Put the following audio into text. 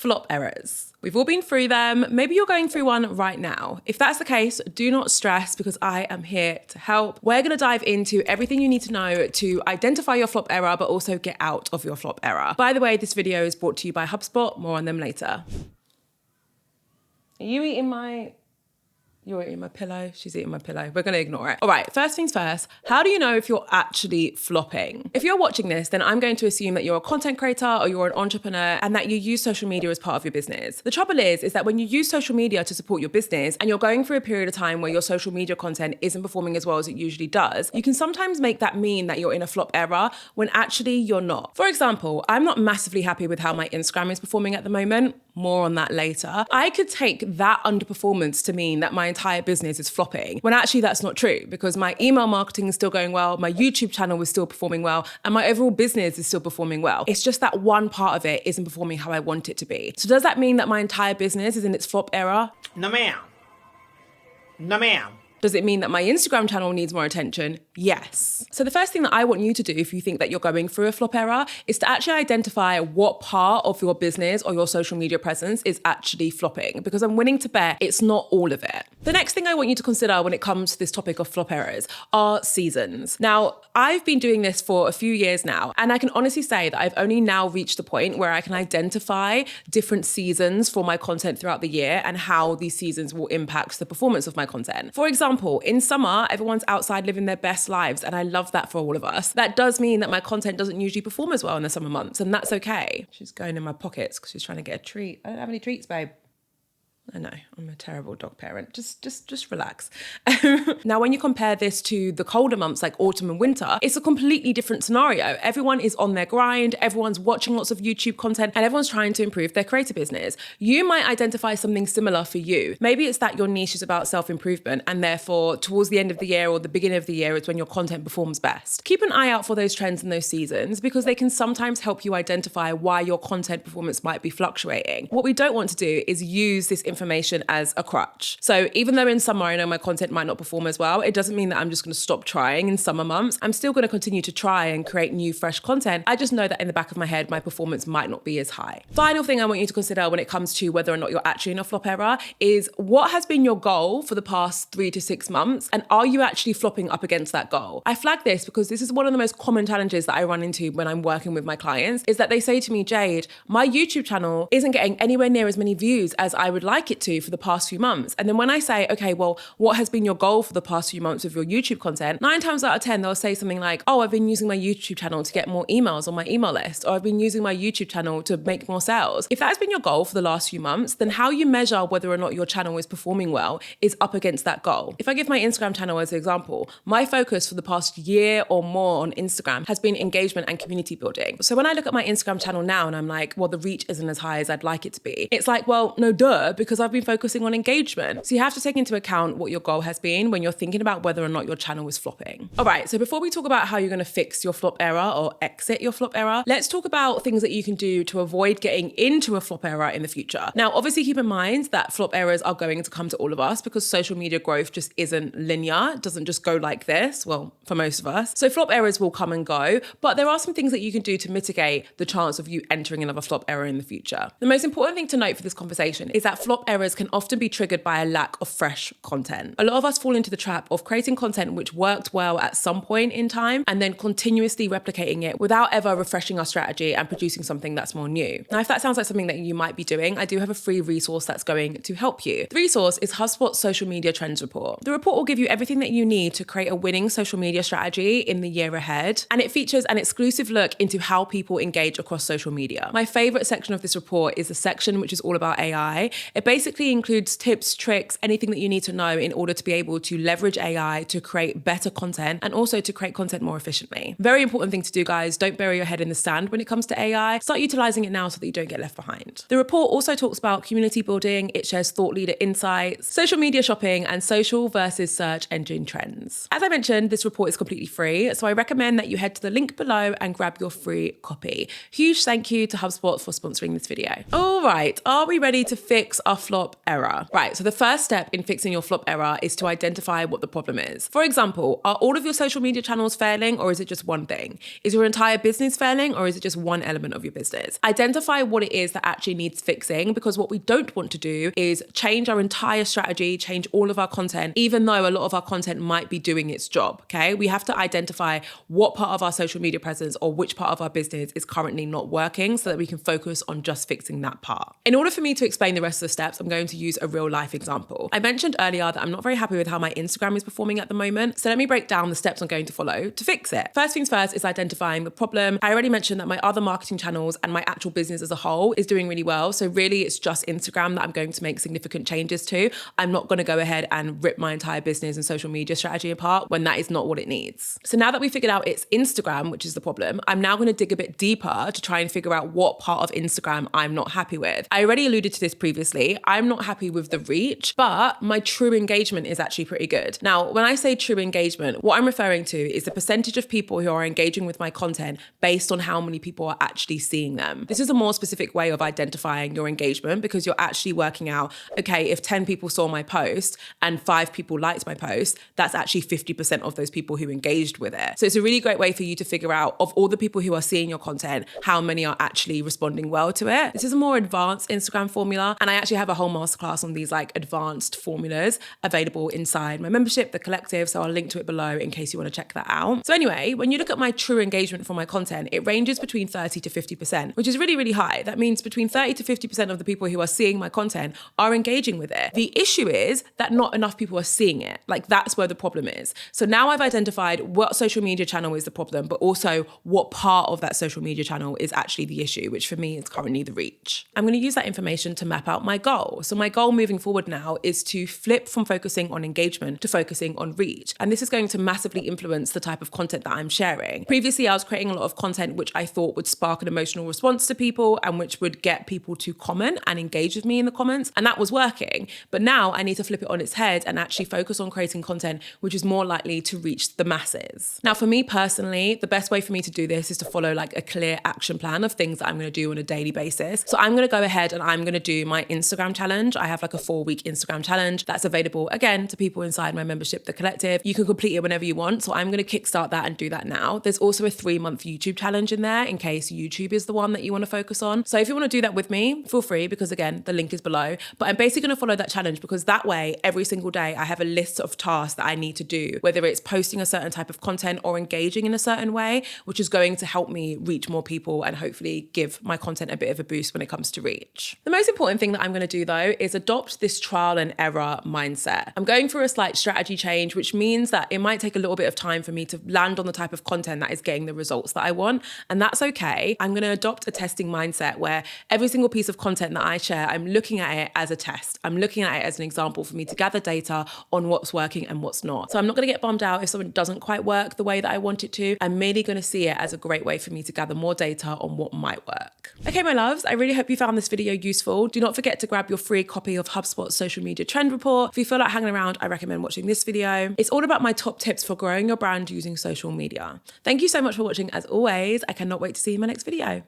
Flop errors. We've all been through them. Maybe you're going through one right now. If that's the case, do not stress because I am here to help. We're gonna dive into everything you need to know to identify your flop error, but also get out of your flop error. By the way, this video is brought to you by HubSpot. More on them later. Are you eating my... You're eating my pillow, she's eating my pillow. We're gonna ignore it. All right, first things first, how do you know if you're actually flopping? If you're watching this, then I'm going to assume that you're a content creator or you're an entrepreneur and that you use social media as part of your business. The trouble is that when you use social media to support your business and you're going through a period of time where your social media content isn't performing as well as it usually does, you can sometimes make that mean that you're in a flop era when actually you're not. For example, I'm not massively happy with how my Instagram is performing at the moment. More on that later. I could take that underperformance to mean that my entire business is flopping, when actually that's not true because my email marketing is still going well, my YouTube channel is still performing well, and my overall business is still performing well. It's just that one part of it isn't performing how I want it to be. So does that mean that my entire business is in its flop era? No ma'am. No ma'am. Does it mean that my Instagram channel needs more attention? Yes. So the first thing that I want you to do if you think that you're going through a flop era is to actually identify what part of your business or your social media presence is actually flopping, because I'm willing to bet it's not all of it. The next thing I want you to consider when it comes to this topic of flop errors are seasons. Now, I've been doing this for a few years now, and I can honestly say that I've only now reached the point where I can identify different seasons for my content throughout the year and how these seasons will impact the performance of my content. For example, in summer, everyone's outside living their best lives, and I love that for all of us. That does mean that my content doesn't usually perform as well in the summer months, and that's okay. She's going in my pockets because she's trying to get a treat. I don't have any treats, babe. I know, I'm a terrible dog parent. Just relax. Now, when you compare this to the colder months like autumn and winter, it's a completely different scenario. Everyone is on their grind, everyone's watching lots of YouTube content, and everyone's trying to improve their creator business. You might identify something similar for you. Maybe it's that your niche is about self-improvement, and therefore towards the end of the year or the beginning of the year is when your content performs best. Keep an eye out for those trends and those seasons because they can sometimes help you identify why your content performance might be fluctuating. What we don't want to do is use this information as a crutch. So even though in summer I know my content might not perform as well, it doesn't mean that I'm just going to stop trying in summer months. I'm still going to continue to try and create new fresh content. I just know that in the back of my head my performance might not be as high. Final thing I want you to consider when it comes to whether or not you're actually in a flop era is what has been your goal for the past 3 to 6 months, and are you actually flopping up against that goal? I flag this because this is one of the most common challenges that I run into when I'm working with my clients, is that they say to me, Jade, my YouTube channel isn't getting anywhere near as many views as I would like it to for the past few months. And then when I say, okay, well, what has been your goal for the past few months of your YouTube content? 9 times out of 10, they'll say something like, oh, I've been using my YouTube channel to get more emails on my email list, or I've been using my YouTube channel to make more sales. If that has been your goal for the last few months, then how you measure whether or not your channel is performing well is up against that goal. If I give my Instagram channel as an example, my focus for the past year or more on Instagram has been engagement and community building. So when I look at my Instagram channel now and I'm like, well, the reach isn't as high as I'd like it to be, it's like, well, no duh, because I've been focusing on engagement. So you have to take into account what your goal has been when you're thinking about whether or not your channel is flopping. All right, so before we talk about how you're going to fix your flop error or exit your flop error, let's talk about things that you can do to avoid getting into a flop error in the future. Now, obviously keep in mind that flop errors are going to come to all of us because social media growth just isn't linear. It doesn't just go like this, well, for most of us. So flop errors will come and go, but there are some things that you can do to mitigate the chance of you entering another flop error in the future. The most important thing to note for this conversation is that flop errors can often be triggered by a lack of fresh content. A lot of us fall into the trap of creating content which worked well at some point in time and then continuously replicating it without ever refreshing our strategy and producing something that's more new. Now, if that sounds like something that you might be doing, I do have a free resource that's going to help you. The resource is HubSpot's Social Media Trends Report. The report will give you everything that you need to create a winning social media strategy in the year ahead, and it features an exclusive look into how people engage across social media. My favorite section of this report is the section which is all about AI. It basically includes tips, tricks, anything that you need to know in order to be able to leverage AI to create better content and also to create content more efficiently. Very important thing to do, guys. Don't bury your head in the sand when it comes to AI. Start utilizing it now so that you don't get left behind. The report also talks about community building. It shares thought leader insights, social media shopping, and social versus search engine trends. As I mentioned, this report is completely free, so I recommend that you head to the link below and grab your free copy. Huge thank you to HubSpot for sponsoring this video. All right, are we ready to fix our your flop error. Right, so the first step in fixing your flop error is to identify what the problem is. For example, are all of your social media channels failing, or is it just one thing? Is your entire business failing, or is it just one element of your business? Identify what it is that actually needs fixing, because what we don't want to do is change our entire strategy, change all of our content, even though a lot of our content might be doing its job, okay? We have to identify what part of our social media presence or which part of our business is currently not working so that we can focus on just fixing that part. In order for me to explain the rest of the steps, I'm going to use a real life example. I mentioned earlier that I'm not very happy with how my Instagram is performing at the moment, so let me break down the steps I'm going to follow to fix it. First things first is identifying the problem. I already mentioned that my other marketing channels and my actual business as a whole is doing really well, so really it's just Instagram that I'm going to make significant changes to. I'm not going to go ahead and rip my entire business and social media strategy apart when that is not what it needs. So now that we figured out it's Instagram, which is the problem, I'm now going to dig a bit deeper to try and figure out what part of Instagram I'm not happy with. I already alluded to this previously. I'm not happy with the reach, but my true engagement is actually pretty good. Now, when I say true engagement, what I'm referring to is the percentage of people who are engaging with my content based on how many people are actually seeing them. This is a more specific way of identifying your engagement, because you're actually working out, okay, if 10 people saw my post and 5 people liked my post, that's actually 50% of those people who engaged with it. So it's a really great way for you to figure out, of all the people who are seeing your content, how many are actually responding well to it. This is a more advanced Instagram formula, and I actually have a whole masterclass on these like advanced formulas available inside my membership, The Collective, so I'll link to it below in case you want to check that out. So anyway, when you look at my true engagement for my content, it ranges between 30 to 50%, which is really, really high. That means between 30 to 50% of the people who are seeing my content are engaging with it. The issue is that not enough people are seeing it. Like, that's where the problem is. So now I've identified what social media channel is the problem, but also what part of that social media channel is actually the issue, which for me is currently the reach. I'm going to use that information to map out my goal. So my goal moving forward now is to flip from focusing on engagement to focusing on reach. And this is going to massively influence the type of content that I'm sharing. Previously, I was creating a lot of content which I thought would spark an emotional response to people and which would get people to comment and engage with me in the comments. And that was working. But now I need to flip it on its head and actually focus on creating content which is more likely to reach the masses. Now, for me personally, the best way for me to do this is to follow like a clear action plan of things that I'm going to do on a daily basis. So I'm going to go ahead and I'm going to do my Instagram challenge. I have like a 4-week Instagram challenge that's available again to people inside my membership, The Collective. You can complete it whenever you want. So I'm going to kickstart that and do that now. There's also a 3-month YouTube challenge in there in case YouTube is the one that you want to focus on. So if you want to do that with me, feel free, because again, the link is below. But I'm basically going to follow that challenge because that way, every single day, I have a list of tasks that I need to do, whether it's posting a certain type of content or engaging in a certain way, which is going to help me reach more people and hopefully give my content a bit of a boost when it comes to reach. The most important thing that I'm going to do though is adopt this trial and error mindset. I'm going through a slight strategy change, which means that it might take a little bit of time for me to land on the type of content that is getting the results that I want. And that's okay. I'm going to adopt a testing mindset where every single piece of content that I share, I'm looking at it as a test. I'm looking at it as an example for me to gather data on what's working and what's not. So I'm not going to get bummed out if something doesn't quite work the way that I want it to. I'm merely going to see it as a great way for me to gather more data on what might work. Okay, my loves, I really hope you found this video useful. Do not forget to grab your free copy of HubSpot's social media trend report. If you feel like hanging around, I recommend watching this video. It's all about my top tips for growing your brand using social media. Thank you so much for watching as always. I cannot wait to see you in my next video.